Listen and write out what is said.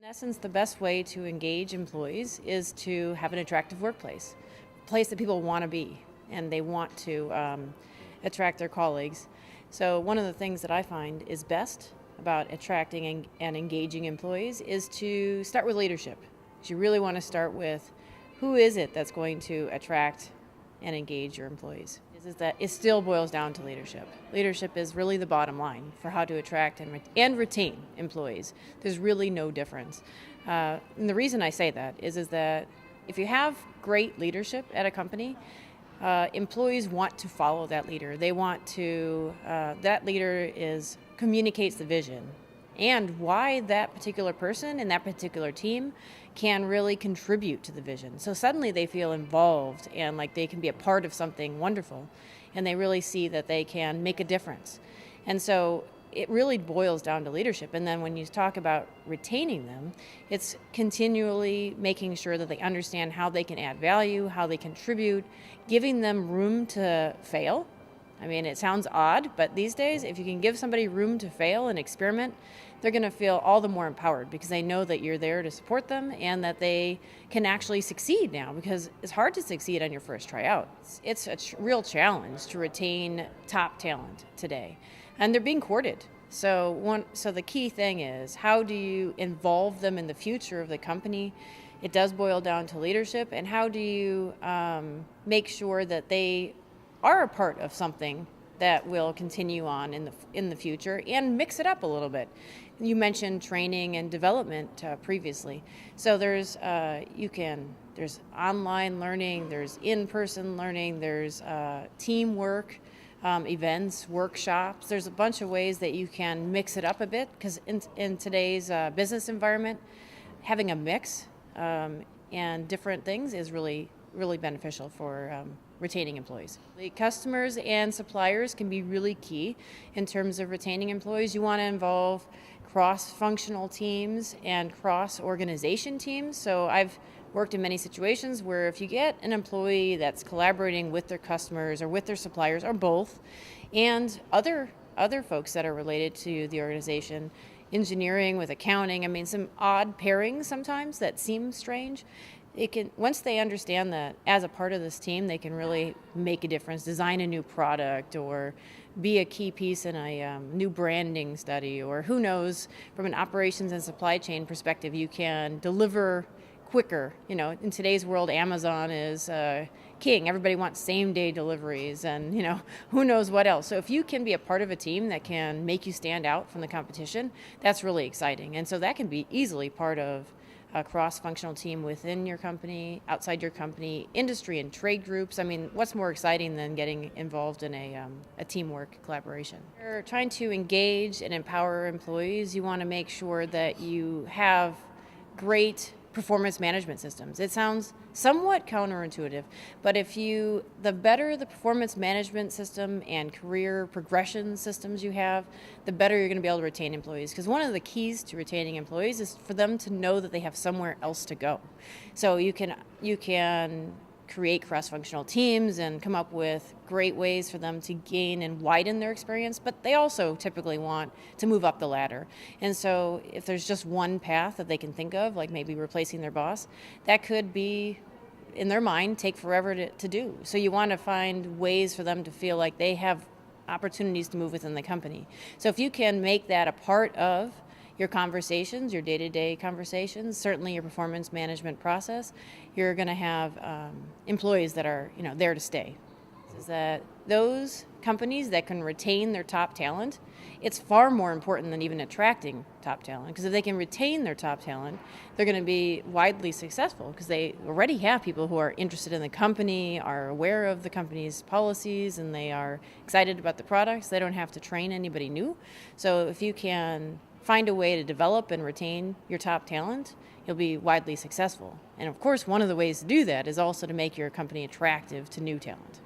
In essence, the best way to engage employees is to have an attractive workplace, a place that people want to be and they want to attract their colleagues. So one of the things that I find is best about attracting and engaging employees is to start with leadership. You really want to start with who is it that's going to attract and engage your employees. Is that it still boils down to leadership. Leadership is really the bottom line for how to attract and retain employees. There's really no difference. And the reason I say that is that if you have great leadership at a company, employees want to follow that leader. They want to, that leader communicates the vision and why that particular person and that particular team can really contribute to the vision. So suddenly they feel involved and like they can be a part of something wonderful, and they really see that they can make a difference. And so it really boils down to leadership. And then when you talk about retaining them, it's continually making sure that they understand how they can add value, how they contribute, giving them room to fail. I mean, it sounds odd, but these days, if you can give somebody room to fail and experiment, they're going to feel all the more empowered because they know that you're there to support them and that they can actually succeed now, because it's hard to succeed on your first tryout. It's a real challenge to retain top talent today, and they're being courted. So the key thing is, how do you involve them in the future of the company? It does boil down to leadership, and how do you make sure that they are a part of something that will continue on in the future, and mix it up a little bit. You mentioned training and development previously. So there's online learning, there's in-person learning, there's teamwork, events, workshops. There's a bunch of ways that you can mix it up a bit, because in today's business environment, having a mix and different things is really beneficial for retaining employees. The customers and suppliers can be really key in terms of retaining employees. You want to involve cross-functional teams and cross-organization teams. So I've worked in many situations where if you get an employee that's collaborating with their customers or with their suppliers or both, and other folks that are related to the organization, engineering with accounting, I mean, some odd pairings sometimes that seem strange. Once they understand that as a part of this team, they can really make a difference, design a new product, or be a key piece in a new branding study, or who knows, from an operations and supply chain perspective, you can deliver quicker. You know, in today's world, Amazon is king. Everybody wants same-day deliveries, and who knows what else. So if you can be a part of a team that can make you stand out from the competition, that's really exciting. And so that can be easily part of a cross-functional team within your company, outside your company, industry and trade groups. I mean, what's more exciting than getting involved in a teamwork collaboration? You're trying to engage and empower employees. You want to make sure that you have great performance management systems. It sounds somewhat counterintuitive, but the better the performance management system and career progression systems you have, the better you're going to be able to retain employees. Because one of the keys to retaining employees is for them to know that they have somewhere else to go. So you can create cross-functional teams and come up with great ways for them to gain and widen their experience, but they also typically want to move up the ladder. And so if there's just one path that they can think of, like maybe replacing their boss, that could be, in their mind, take forever to do. So you want to find ways for them to feel like they have opportunities to move within the company. So if you can make that a part of your conversations, your day-to-day conversations, certainly your performance management process, you're going to have employees that are there to stay. Is that those companies that can retain their top talent, it's far more important than even attracting top talent, because if they can retain their top talent, they're going to be widely successful because they already have people who are interested in the company, are aware of the company's policies, and they are excited about the products. They don't have to train anybody new. So if you can find a way to develop and retain your top talent, you'll be widely successful. And of course, one of the ways to do that is also to make your company attractive to new talent.